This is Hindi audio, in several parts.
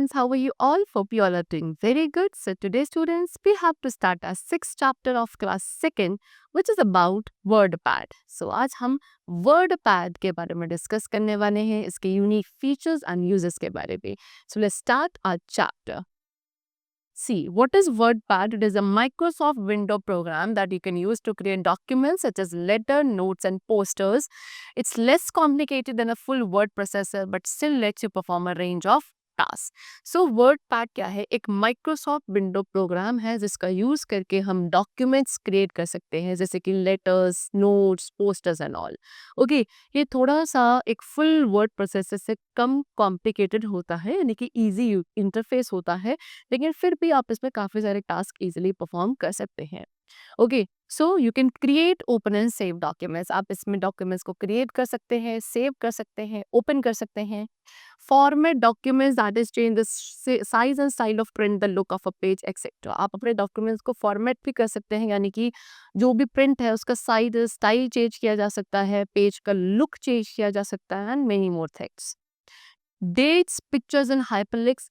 students, how are you all? Hope you all are doing very good. So today students, we have to start our sixth chapter of class second, which is about WordPad. So आज हम WordPad के बारे में डिस्कस करने वाले हैं, इसके यूनिक फीचर्स एंड यूजेस के बारे में. So let's start our chapter. See, what is WordPad? It is a Microsoft window program that you can use to create documents such as letter, notes, and posters. It's less complicated than a full word processor, but still lets you perform a range of task. So WordPad क्या है? एक माइक्रोसॉफ्ट विंडो प्रोग्राम है जिसका यूज करके हम डॉक्यूमेंट्स क्रिएट कर सकते हैं, जैसे कि letters, notes, posters and all. Okay, ये थोड़ा सा एक फुल वर्ड प्रोसेसर से कम कॉम्प्लिकेटेड होता है, यानी कि इजी इंटरफेस होता है, लेकिन फिर भी आप इसमें काफ़ी सारे टास्क इजीली परफॉर्म कर सकते हैं. Okay, so you can create, open and save documents. आप इसमें डॉक्यूमेंट्स को क्रिएट कर सकते हैं, सेव कर सकते हैं, ओपन कर सकते हैं. Format documents, that is change the size and style of print, the look of a page etcetera. आप अपने डॉक्यूमेंट्स को फॉर्मेट भी कर सकते हैं, यानी कि जो भी प्रिंट है उसका साइज स्टाइल चेंज किया जा सकता है, पेज का लुक चेंज किया जा सकता है and many more things. Dates, pictures and hyperlinks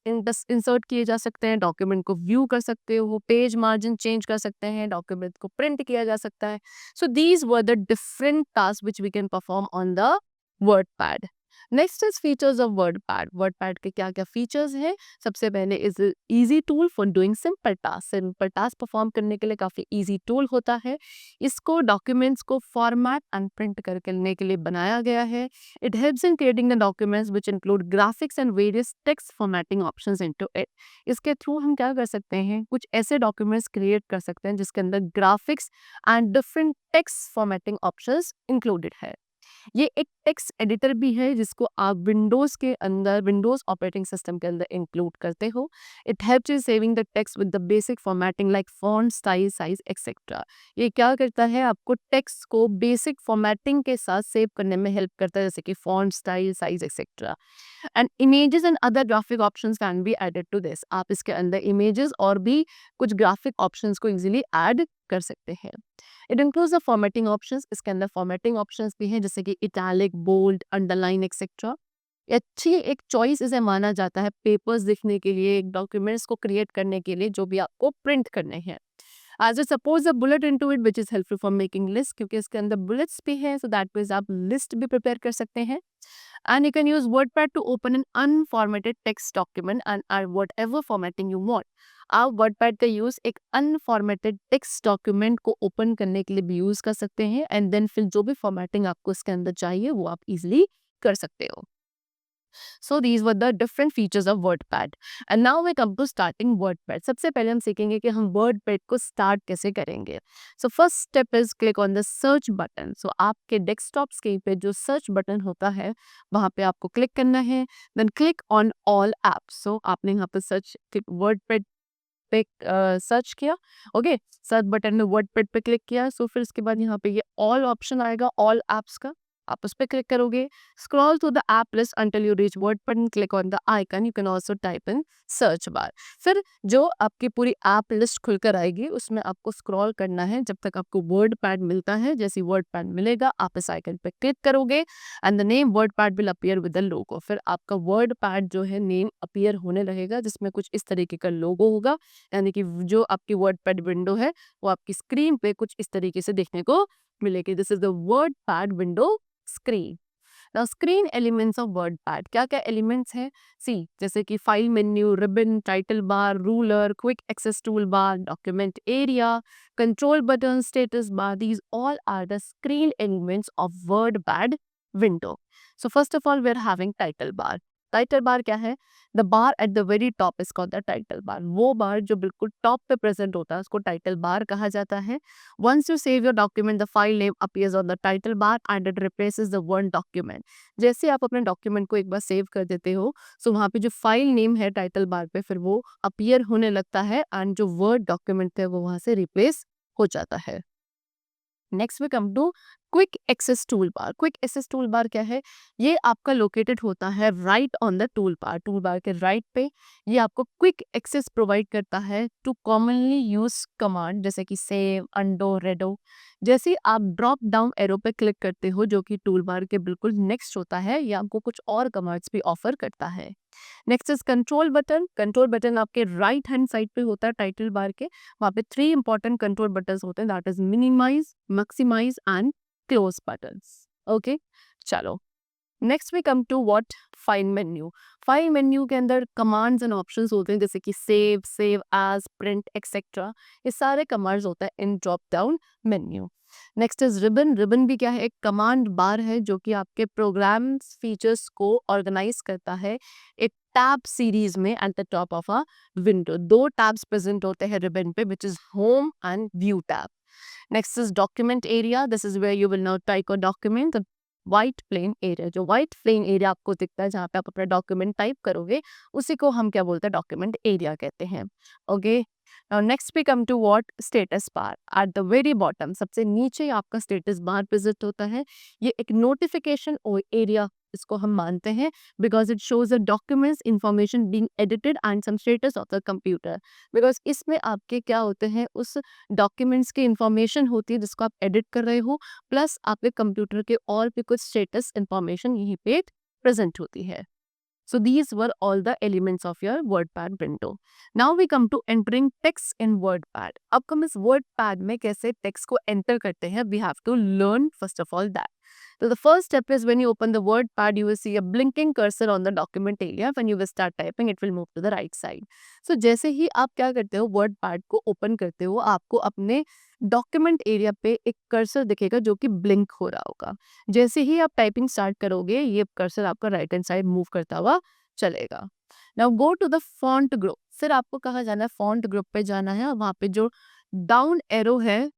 insert किए जा सकते हैं, डॉक्यूमेंट को व्यू कर सकते हो, पेज मार्जिन चेंज कर सकते हैं, डॉक्यूमेंट को प्रिंट किया जा सकता है. So these were the different task which we can perform on the WordPad. Next is features of WordPad. WordPad के क्या क्या फीचर्स हैं? सबसे पहले is easy tool for doing simple task. Simple task perform करने के लिए काफ़ी इजी टूल होता है. इसको डॉक्यूमेंट्स को फॉर्मेट एंड प्रिंट करने के लिए बनाया गया है. It helps in creating the documents which include graphics and various text formatting options into it. इसके थ्रू हम क्या कर सकते हैं? कुछ ऐसे डॉक्यूमेंट्स क्रिएट कर सकते हैं जिसके अंदर graphics and different text formatting options included है. ये एक टेक्स्ट एडिटर भी है जिसको आप विंडोज के अंदर, विंडोज ऑपरेटिंग सिस्टम के अंदर इंक्लूड करते हो. It helps in saving the text with the basic formatting like font, style, size etcetera. ये क्या करता है? आपको टेक्स्ट को बेसिक फॉर्मेटिंग के साथ सेव करने में हेल्प करता है, जैसे कि font, style, size etcetera. And images and other graphic options can be added to this. आप इसके अंदर इमेजेस और भी कुछ ग्राफिक ऑप्शंस को इजीली ऐड कर सकते हैं. It includes the formatting options. इसके अंदर फॉर्मेटिंग ऑप्शंस भी हैं, जैसे कि इटैलिक, बोल्ड, अंडरलाइन एक्सेट्रा. अच्छी एक चॉइस इसे माना जाता है पेपर्स लिखने के लिए, डॉक्यूमेंट्स को क्रिएट करने के लिए जो भी आपको प्रिंट करने हैं. As I suppose a bullet into it which is helpful for making list, क्योंकि इसके अंदर bullets भी हैं, so that means आप list भी prepare कर सकते हैं. And you can use WordPad to open an unformatted text document and add whatever formatting you want. आप WordPad का यूज़ एक unformatted text document को open करने के लिए भी यूज़ कर सकते हैं, and then फिर जो भी formatting आपको इसके अंदर चाहिए वो आप easily कर सकते हो. So these were the different features of WordPad. And now we come to starting WordPad. सबसे पहले हम सीखेंगे कि हम WordPad को start कैसे करेंगे. So first step is click on the search button. So आपके डेस्कटॉप स्क्रीन पे जो सर्च बटन होता है वहाँ पे आपको क्लिक करना है. Then click on all apps. So आपने यहाँ पे सर्च WordPad पे सर्च किया. ओके, सर्च बटन में वर्डपैड पे क्लिक किया. सो फिर इसके बाद यहाँ पे ये ऑल ऑप्शन आएगा, ऑल एप्स का. आप उस पर क्लिक करोगे. Scroll to the app list until you reach WordPad and click on the icon. You can also type in search bar. फिर जो आपकी पूरी ऐप लिस्ट खुलकर आएगी उसमें आपको स्क्रॉल करना है जब तक आपको वर्डपैड मिलता है. जैसे वर्डपैड मिलेगा आप इस आइकन पे क्लिक करोगे and the name WordPad will appear with the logo. फिर आपका वर्डपैड जो है नेम अपीयर होने लगेगा जिसमें कुछ इस तरीके का लोगो होगा, यानी कि जो आपकी वर्डपैड विंडो है वो आपकी स्क्रीन पे कुछ इस तरीके से देखने को मिलेगी. This is the WordPad window screen. Now screen elements of WordPad, क्या क्या एलिमेंट्स हैं? सी, जैसे कि file menu, ribbon, title bar, ruler, quick access toolbar, document area, control button, status bar. These all are the screen elements of WordPad window. So first of all we are having title bar. Title bar क्या है? The bar at the very top is called the title बार. वो बार जो बिल्कुल टॉप पे प्रेजेंट होता है उसको टाइटल बार कहा जाता है. Once you save your document the file name appears on the title bar and it replaces the word document. जैसे आप अपने डॉक्यूमेंट को एक बार सेव कर देते हो सो वहाँ पे जो फाइल नेम है टाइटल बार पे फिर वो अपीयर होने लगता है एंड जो वर्ड डॉक्यूमेंट है वो वहाँ से रिप्लेस हो जाता है. Next we come to quick access toolbar. Quick access toolbar क्या है? ये आपका लोकेटेड होता है right on the toolbar. Toolbar के राइट पे ये आपको क्विक एक्सेस प्रोवाइड करता है टू कॉमनली यूज कमांड जैसे कि सेव, अंडो, रेडो। जैसे ही आप ड्रॉप डाउन एरो पे क्लिक करते हो जो कि टूल बार के बिल्कुल नेक्स्ट होता है, ये आपको कुछ और कमांड्स भी ऑफर करता है। Next is control button. Control button आपके राइट हैंड साइड पे होता है टाइटल बार के। वहाँ पे 3 इंपॉर्टेंट कंट्रोल बटन्स होते हैं, that is minimise, maximise and close buttons. Okay, चलो next we come to what file menu. File menu के अंदर कमांड्स एंड ऑप्शंस होते हैं जैसे कि save, save as, print etcetera. ये सारे कमांड्स होता है in drop down menu. Next is ribbon. Ribbon भी क्या है? एक कमांड बार है जो कि आपके प्रोग्राम्स फीचर्स को ऑर्गेनाइज करता है एक टैब सीरीज में eight the top of a window. 2 tabs present होते हैं रिबन पे, which is home and view tab. Next is document area. This is where you will now type a document. The white plain area, जो white plain area आपको दिखता है जहाँ पे आप अपना डॉक्यूमेंट टाइप करोगे, उसी को हम क्या बोलते हैं? डॉक्यूमेंट एरिया कहते हैं। Okay, now next we come to what status bar. At the very bottom, सबसे नीचे आपका स्टेटस बार प्रेजेंट होता है। ये एक नोटिफिकेशन एरिया इसको हम मानते हैं because it shows the documents information being edited and some status of the computer. Because इसमें आपके क्या होते हैं, उस डॉक्यूमेंट्स की इंफॉर्मेशन होती है जिसको आप एडिट कर रहे हो, प्लस आपके कंप्यूटर के और भी कुछ स्टेटस इंफॉर्मेशन यहीं पे प्रेजेंट होती है। So these were all the elements of your WordPad window. Now we come to entering text in WordPad. अब हम इस WordPad में कैसे text को enter करते हैं, we have to learn first of all that. So the first step is when you open the WordPad, you will see a blinking cursor on the document area. When you will start typing, it will move to the right side. So जैसे ही आप क्या करते हो, WordPad को open करते हो, आपको अपने डॉक्यूमेंट एरिया पे एक कर्सर दिखेगा जो कि ब्लिंक हो रहा होगा। जैसे ही आप टाइपिंग स्टार्ट करोगे, ये कर्सर आपका राइट हैंड साइड मूव करता हुआ चलेगा। Now go to the font group. फिर आपको कहाँ जाना है? फॉन्ट ग्रुप पे जाना है। वहाँ पे जो डाउन एरो है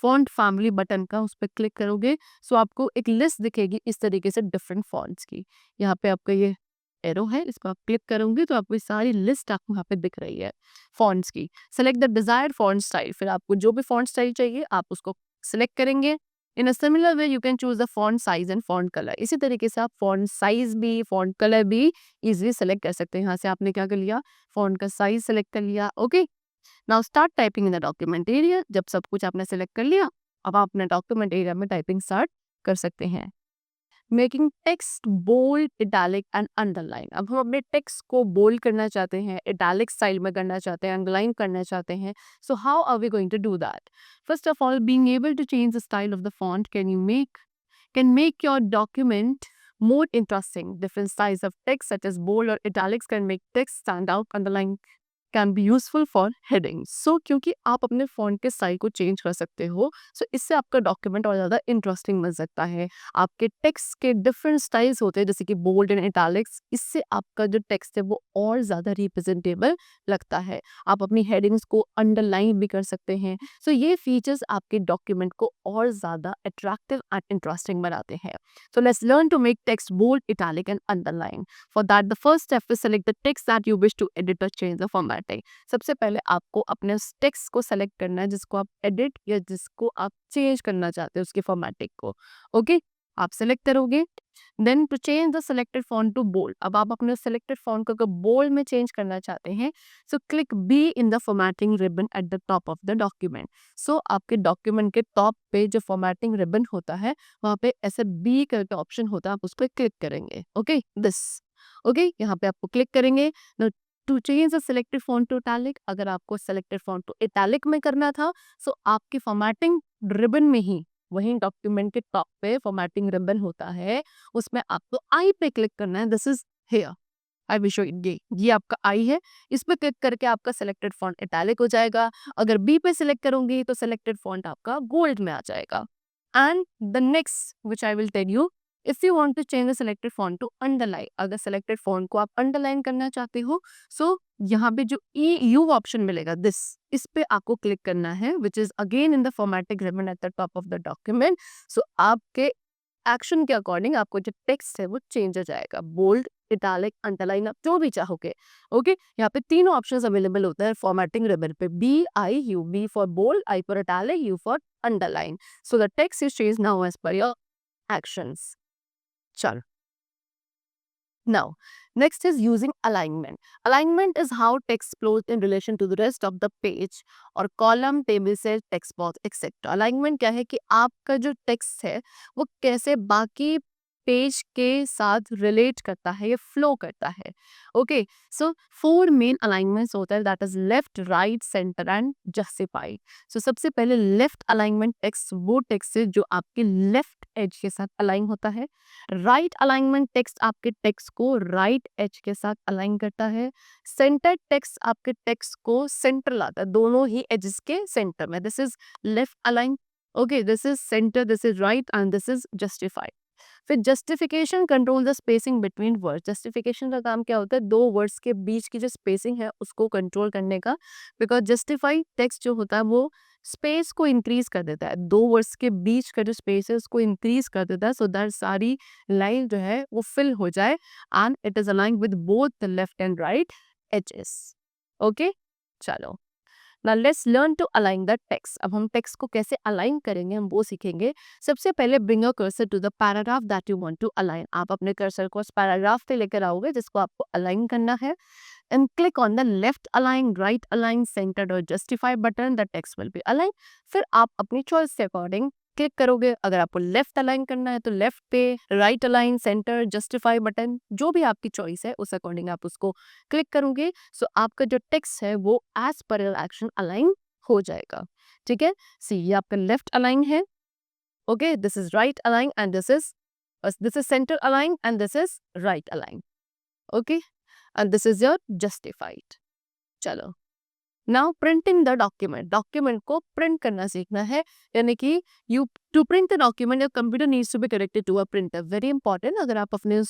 फॉन्ट फैमिली बटन का, उस पर क्लिक करोगे सो आपको एक लिस्ट दिखेगी इस तरीके से डिफरेंट फॉन्ट्स की। यहाँ पे आपका ये एरो है, इस पर आप क्लिक करोगे तो आपको सारी लिस्ट आपको यहाँ पे दिख रही है फॉन्ट्स की। Select the desired font style. फिर आपको जो भी फॉन्ट स्टाइल चाहिए आप उसको सिलेक्ट करेंगे। In a similar way you can choose the font size and font colour. इसी तरीके से आप फॉन्ट साइज भी, फॉन्ट कलर भी इजीली सेलेक्ट कर सकते हैं। यहाँ से आपने क्या कर लिया? फॉन्ट का साइज सेलेक्ट कर लिया। Okay, now start typing in the document area. जब सब कुछ आपने सेलेक्ट कर लिया, अब आप अपने डॉक्यूमेंट एरिया में टाइपिंग स्टार्ट कर सकते हैं। Making text bold, italic and underline. अब हम अपने टेक्स्ट को बोल्ड करना चाहते हैं, इटैलिक स्टाइल में करना चाहते हैं, अंडरलाइन करना चाहते हैं। So how are we going to do that? First of all, being able to change the style of the font can make your document more interesting. Different styles of text such as bold or italics can make text stand out. Underline can be useful for headings. So क्योंकि आप अपने फॉन्ट के स्टाइल को चेंज कर सकते हो, सो इससे आपका डॉक्यूमेंट और ज़्यादा इंटरेस्टिंग बन सकता है। आपके टेक्स्ट के डिफरेंट स्टाइल्स होते हैं जैसे कि बोल्ड एंड इटैलिक्स, इससे आपका जो टेक्स्ट है वो और ज़्यादा रिप्रेजेंटेबल लगता है। आप अपनी हेडिंग्स को अंडरलाइन भी कर सकते हैं। सो ये फीचर्स आपके डॉक्यूमेंट को और ज़्यादा अट्रैक्टिव एंड इंटरेस्टिंग बनाते हैं। So let's learn to make text bold, italic and underline. For that, the first step is select the text that you wish to edit or change the formatting. सबसे पहले आपको अपने टेक्स्ट को सेलेक्ट करना है जिसको आप एडिट या जिसको आप चेंज करना चाहते हैं उसकी फॉर्मेटिंग को। ओके, आप सेलेक्ट करोगे। Then to change the selected font to bold. अब आप अपने सेलेक्टेड फॉन्ट को अगर बोल्ड में चेंज करना चाहते हैं, so click B in the formatting ribbon at the top of the document. So आपके डॉक्यूमेंट के टॉप पे जो फॉर्मेटिंग रिबन होता है, वहाँ पे ऐसे बी करके ऑप्शन होता है, आप उस पर क्लिक करेंगे। ओके, दिस ओके, यहाँ पे आपको क्लिक करेंगे। To change the selected font to italic, अगर आपको सेलेक्टेड फॉन्ट टू इटैलिक में करना था, सो आपकी फॉर्मेटिंग रिबन में ही, वहीं डॉक्यूमेंट के टॉप पे फॉर्मेटिंग रिबन होता है, उसमें आपको आई पे क्लिक करना है। This is here, I will show ये आपका आई है, इस पे क्लिक करके आपका सेलेक्टेड फॉन्ट इटैलिक हो जाएगा। अगर बी पे सिलेक्ट करूंगी तो सेलेक्टेड फॉन्ट आपका गोल्ड में आ जाएगा। And the next which I will tell you, if you want to change the selected font to underline, अगर सेलेक्टेड फॉन्ट को आप अंडरलाइन करना चाहते हो, सो यहाँ पे जो ई यू ऑप्शन मिलेगा, दिस, इस पे आपको क्लिक करना है, which is again in the formatting ribbon at the top of the document. So आपके एक्शन के अकॉर्डिंग आपको जो टेक्स्ट है वो चेंज हो जाएगा, बोल्ड, इटैलिक, अंडरलाइन, आप जो भी चाहोगे। ओके, यहाँ पे तीनों ऑप्शंस अवेलेबल होता है फॉर्मेटिंग रिबन पे, BIU, B for bold, I for italic, U for underline. So the text is change now as per your actions. Chal. Now, next is using alignment. Alignment is how text flows in relation to the rest of the page और column, table, cell, text box, etc. Alignment क्या है कि आपका जो text है वो कैसे बाकी पेज के साथ रिलेट करता है, ये फ्लो करता है। ओके, सो 4 मेन अलाइनमेंट्स होता है, that is left, right, centre and justify. So सबसे पहले लेफ्ट अलाइनमेंट टेक्स्ट वो टेक्स्ट है जो आपके लेफ्ट एज के साथ अलाइन होता है। राइट अलाइनमेंट टेक्स्ट आपके टेक्स्ट को राइट एज के साथ अलाइन करता है। सेंटर टेक्स्ट आपके टेक्स्ट को सेंटर लाता है, दोनों ही एजेस के सेंटर में। This is left align, okay, this is centre, this is right and this is justified. फिर justification control the spacing between words. Justification का काम क्या होता है, दो वर्ड्स के बीच की जो स्पेसिंग है उसको कंट्रोल करने का, बिकॉज जस्टिफाई टेक्स्ट जो होता है वो स्पेस को इंक्रीज कर देता है, दो वर्ड्स के बीच का जो स्पेस है उसको इंक्रीज कर देता है, सो दैट सारी लाइन जो है वो फिल हो जाए and it is aligned with both the left and right edges. Okay, चलो Now let's learn to align the text. अब हम टेक्स्ट को कैसे अलाइन करेंगे हम वो सीखेंगे। सबसे पहले bring your cursor to the paragraph that you want to align. आप अपने कर्सर को उस पैराग्राफ पे लेकर आओगे जिसको आपको अलाइन करना है and click on the left align, right align, centered or justify button. The text will be aligned. फिर आप अपनी चॉइस के अकॉर्डिंग क्लिक करोगे। अगर आपको लेफ्ट अलाइन करना है तो लेफ्ट पे, right align, centre, justify button, जो भी आपकी चॉइस है उस अकॉर्डिंग आप उसको क्लिक करोगे। सो आपका जो टेक्स्ट है वो as per your action align हो जाएगा। ठीक है, सी ये आपका लेफ्ट अलाइन है, okay, this is right align and this is centre align and this is right align, okay, and this is your justified. चलो, now printing the document. Document को प्रिंट करना सीखना है, यानी कि you to print the document your computer needs to be connected to a printer. Very important, अगर आप अपने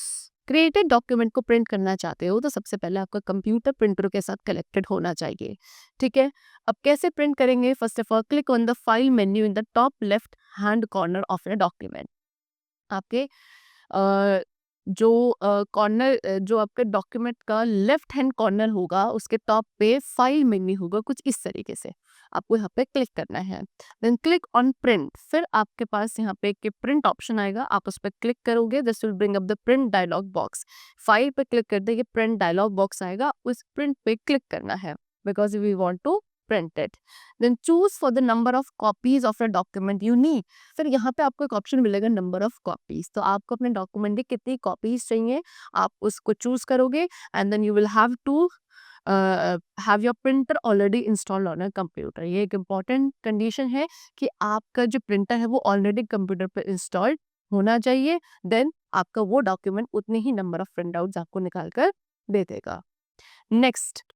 क्रिएटेड डॉक्यूमेंट को प्रिंट करना चाहते हो तो सबसे पहले आपका कंप्यूटर प्रिंटर के साथ कनेक्टेड होना चाहिए। ठीक है, अब कैसे प्रिंट करेंगे, first of all click on the file menu in the top left hand corner of a document. आपके जो कॉर्नर जो आपके डॉक्यूमेंट का लेफ्ट हैंड कॉर्नर होगा उसके टॉप पे फाइल मेन्यू होगा कुछ इस तरीके से, आपको यहाँ पे क्लिक करना है। देन क्लिक ऑन प्रिंट, फिर आपके पास यहाँ पे एक प्रिंट ऑप्शन आएगा, आप उस पर क्लिक करोगे, this will bring up the print dialogue box. File पे क्लिक कर देंगे, प्रिंट डायलॉग बॉक्स आएगा, उस प्रिंट पे क्लिक करना है because we want to print it. Then choose for the number of copies of a document you need. फिर यहाँ पे आपको एक ऑप्शन मिलेगा नंबर ऑफ कॉपीज, तो आपको अपने डॉक्यूमेंट की कितनी कॉपीज चाहिए आप उसको चूज करोगे and then you will have to have your printer already installed on a computer. ये एक इम्पॉर्टेंट कंडीशन है कि आपका जो प्रिंटर है वो ऑलरेडी कंप्यूटर पर इंस्टॉल्ड होना चाहिए, देन आपका वो डॉक्यूमेंट उतने ही नंबर ऑफ प्रिंट आउट्स आपको निकाल कर दे देगा। Next,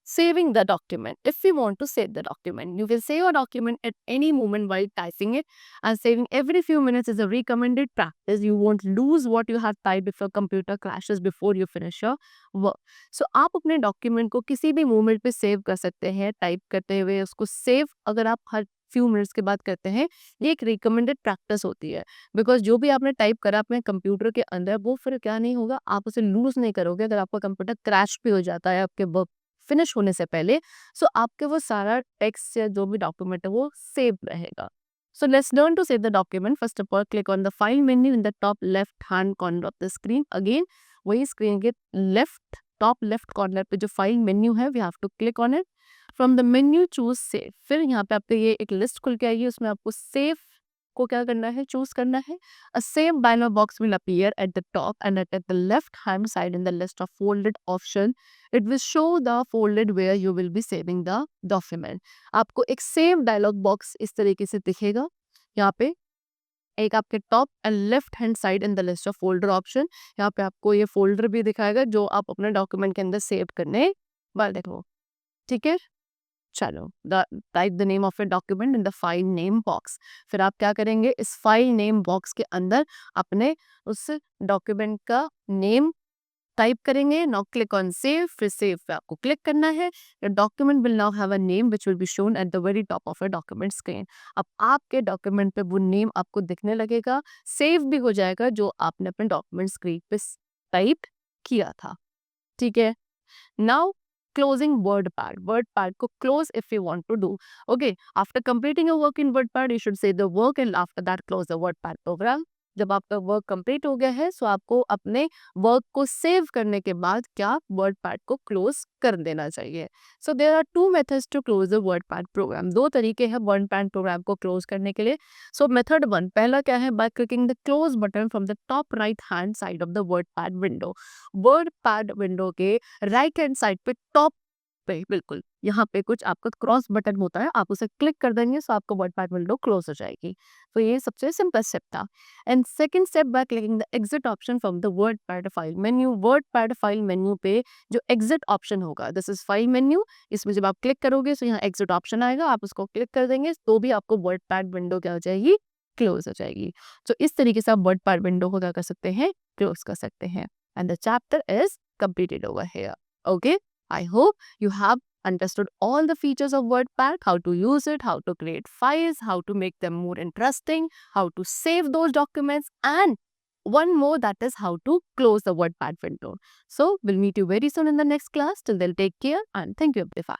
saving the document. If you want to save the document, you will save a document at any moment while typing it, and saving every few minutes is a recommended practice. You won't lose what you have typed if your computer crashes before you finish your work. So आप अपने डॉक्यूमेंट को किसी भी मोमेंट पे सेव कर सकते हैं टाइप करते हुए। उसको सेव अगर आप हर फ्यू मिनट्स के बाद करते हैं, ये एक रिकमेंडेड प्रैक्टिस होती है, बिकॉज जो भी आपने टाइप करा अपने कंप्यूटर के अंदर वो फिर क्या नहीं होगा, आप उसे लूज नहीं करोगे। अगर आपका कंप्यूटर क्रैश भी हो जाता है आपके वर्क फिनिश होने से पहले, सो आपके वो सारा टेक्स्ट या जो भी डॉक्यूमेंट है वो सेव रहेगा। So let's learn to save the document. First of all click on the file menu in the top left hand corner of the screen. Again वही स्क्रीन के लेफ्ट टॉप लेफ्ट कॉर्नर पे जो फाइल मेन्यू है we have to click on it. From the menu choose save. फिर यहाँ पे आपको ये एक लिस्ट खुल के आएगी, उसमें आपको सेव को क्या करना है, चूज करना है। A save dialog box will appear at the top and at the left hand side in the list of folded option. It will show the folded where you will be saving the document. आपको एक सेव डायलॉग बॉक्स इस तरीके से दिखेगा, यहाँ पे एक आपके top and left hand side in the list of folder option. यहाँ पे आपको ये फोल्डर भी दिखाएगा जो आप अपने डॉक्यूमेंट के अंदर सेव करने वाले हो। ठीक है, चलो type the name of a document in the file name box. फिर आप क्या करेंगे, इस फाइल नेम बॉक्स के अंदर अपने उस डॉक्यूमेंट का नेम टाइप करेंगे, नाउ क्लिक ऑन सेव, फिर सेव पे आपको क्लिक करना है। Your document will now have a name which will be shown eight the very top of your document screen. अब आपके डॉक्यूमेंट पे वो नेम आपको दिखने लगेगा, सेव भी हो जाएगा जो आपने अपने डॉक्यूमेंट स्क्रीन पे टाइप किया था। ठीक है? Now, closing WordPad. WordPad को close if you want to do. Okay, after completing your work in WordPad, you should say the work and after that close the WordPad program. जब आपका वर्क कंप्लीट हो गया है सो आपको अपने वर्क को सेव करने के बाद क्या वर्डपैड को क्लोज कर देना चाहिए। So there are two methods to close the WordPad program. दो तरीके हैं वर्डपैड प्रोग्राम को क्लोज करने के लिए। सो मेथड वन, पहला क्या है, by clicking the close button from the top right hand side of the WordPad window. WordPad window के राइट हैंड साइड पे टॉप पे बिल्कुल यहाँ पे कुछ आपका क्रॉस बटन होता है, आप उसे क्लिक कर देंगे सो आपको वर्डपैड विंडो क्लोज हो जाएगी। तो ये सबसे सिंपल स्टेप था। And second step, by clicking the exit option from the WordPad file menu. WordPad file menu पे जो एग्जिट ऑप्शन होगा, दिस इज फाइल मेन्यू, इसमें जब आप क्लिक करोगे तो यहाँ एग्जिट ऑप्शन आएगा, आप उसको क्लिक कर देंगे तो भी आपको वर्डपैड विंडो क्या हो जाएगी, क्लोज हो जाएगी। तो इस तरीके से आप वर्डपैड विंडो को क्या कर सकते हैं, क्लोज कर सकते हैं। And the chapter is completed over here. Okay, I hope you have understood all the features of WordPad, how to use it, how to create files, how to make them more interesting, how to save those documents, and one more, that is how to close the WordPad window. So we'll meet you very soon in the next class. Till then, take care and thank you, Abdifa.